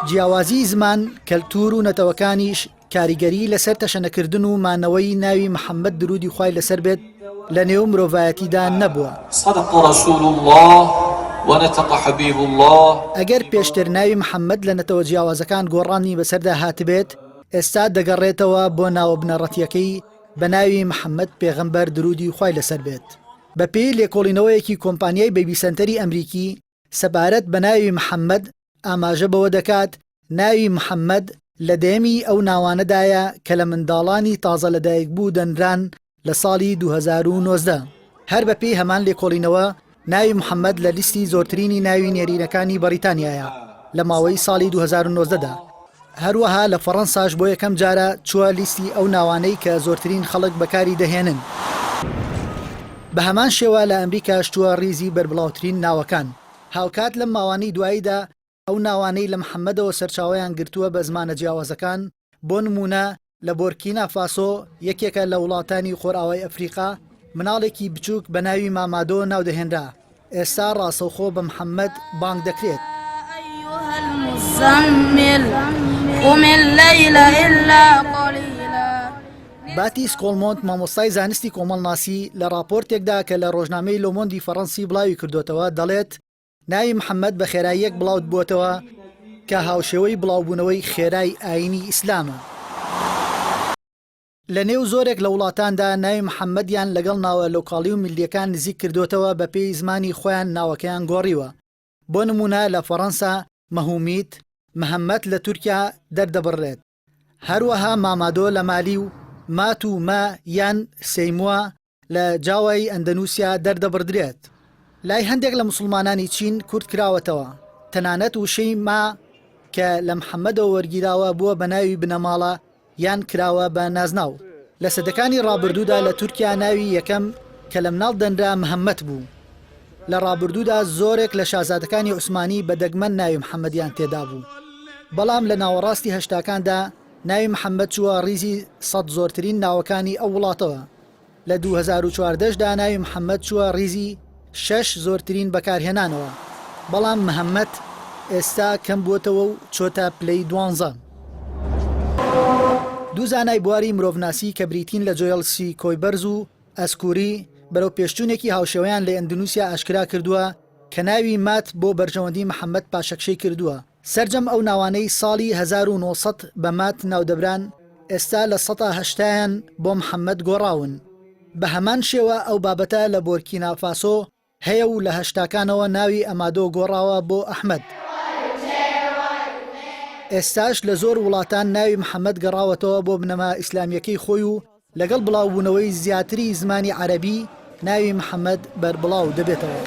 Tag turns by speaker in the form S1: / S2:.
S1: جیاوازی زمان کەلتور و نەتەوەکانیش کاریگەری لەسەر تەشەنەکردن و مانەوەی ناوی محەممەد درودی خوای لەسەر بێت لە نێو مرۆڤایەتیدا نەبووە.
S2: صدق رسول الله ونطق حبيب الله.
S1: ئەگەر پێشتر ناوی محەممەد لە نەتەوە جیاوازەکان گۆڕانی بەسەردا هاتبێت، ئێستا دەگەڕێتەوە بۆ ناوە بنەڕەتیەکەی بە ناوی محەممەد پێغەمبەر درودی خوای لەسەر بێت. بەپێی لێکۆڵینەوەیەکی کۆمپانیای بەیبی سەنتەری ئەمریکی سەبارەت بە ناوی محەممەد ئاماژە بەوە دەکات ناوی محەممەد لە دێمی ئەو ناوانەدایە کە لە منداڵانی تازە لەدایک بوو دەنران لە ساڵی 2019. هەر بەپێی هەمان لێکۆڵینەوە ناوی محەممەد لە لیستی زۆرترینی ناوی نێرینەکانی بەریتانیایە لە ماوەی ساڵی 2019دا. هەروەها لە فەڕەنساش بۆ یەکەم جارە چووە لیستی ئەو ناوانەی کە زۆرترین خەڵک بەکاری دەهێنن. بە هەمان شێوە لە ئەمریکا شتووە ڕیزی بربڵاوترین ناوەکان. هاوکات لەم ماوانەی دواییدا ئەو ناوانەی لە محەممەدەوە سەرچاوەیان گرتووە بە زمانە جیاوازەکان، بۆ نمونە لە بۆرکینا فاسۆ یەکێکە لە وڵاتانی خۆرئاوای ئەفریقا مناڵێکی بچووک بە ناوی مامادۆ ناودەهێنرا. ئێستا ڕاستەوخۆ بە محەممەد بانگ دەکرێت. باتی سکۆڵمۆنت مامۆستای زانستی کۆمەڵناسی لە راپۆرتێکدا کە لە ڕۆژنامەی لۆمۆندی فەڕەنسی بڵاوی کردوتەوە دەڵێت ناوی محەممەد بە خێراییەک بڵاوت بووتەوە کە هاوشێوەی بڵاوبوونەوەی خێرای ئاینی ئیسلامە. لە نێو زۆرێک لە وڵاتاندا ناوی محەممەدیان لەگەڵ ناوە لۆکاڵی و میلیەکان نزیک کردوتەوە بە پێی زمانی خۆیان ناوەکەیان گۆڕیوە. بۆ نمونە لە فەڕەنسا مەهومیت محەممەد لە تورکیا دەردەبڕێت. هەروەها مامادۆ لە مالی و مات و مە یان سەیمووە لە جاوای ئەندەنووسیا دەردەبردرێت. لای هەندێک لە مسلمانانی چین کورت کراوەتەوە. تەنانەت وشەی ما کە لە محەممەدەوە وەرگیراوە بووە بە ناوی بنەماڵە یان کراوە بە نازناو. لە سەدەکانی ڕابردوودا لە تورکیا ناوی یەکەم کە لە مناڵ دەنرا محەممەد بوو. لە ڕابردوودا زۆرێک لە شازادەکانی عوسمانی بە دەگمەن ناوی محەممەدیان تێدا بوو. بەڵام لە ناوەڕاستی هەشتاکاندا ناوی محەممەد چووە ڕیزی 100 زۆرترین ناوەکانی ئەو وڵاتەوە. لە 2014دا ناوی محەممەد چووە ڕیزی 6 زۆرترین بەکارهێنانەوە. بەڵام محەممەد ئێستا کەم بووتەوە و چۆتە پلەی 12. دوو زانای بواری مرۆڤناسی کە بریتین لە جۆیڵسی کۆیبەرز و ئەسکووری بەرەو پێشچوونێکی هاوشێوەیان لە ئەندونوسیا ئاشکرا کردووە کە ناوی مات بۆ بەرژەوەندی محەممەد پاشەکشەی کردووە. سەرجەم ئەو ناوانەی ساڵی 1900 بە مات ناودەبران ئێستا لە 180یان بۆ محەممەد گۆڕاون. بە هەمان شێوە ئەو بابەتە لە بۆرکینا فاسۆ هەیە و لە هەشتاکانەوە ناوی ئەمادۆ گۆڕاوە بۆ ئەحمەد. ئێستاش لە زۆر وڵاتان ناوی محەممەد گەڕاوەتەوە بۆ بنەما ئیسلامیەکەی خۆی و لەگەڵ بڵاوبوونەوەی زیاتری زمانی عەرەبی ناوی محەممەد بەربڵاو دەبێتەوە.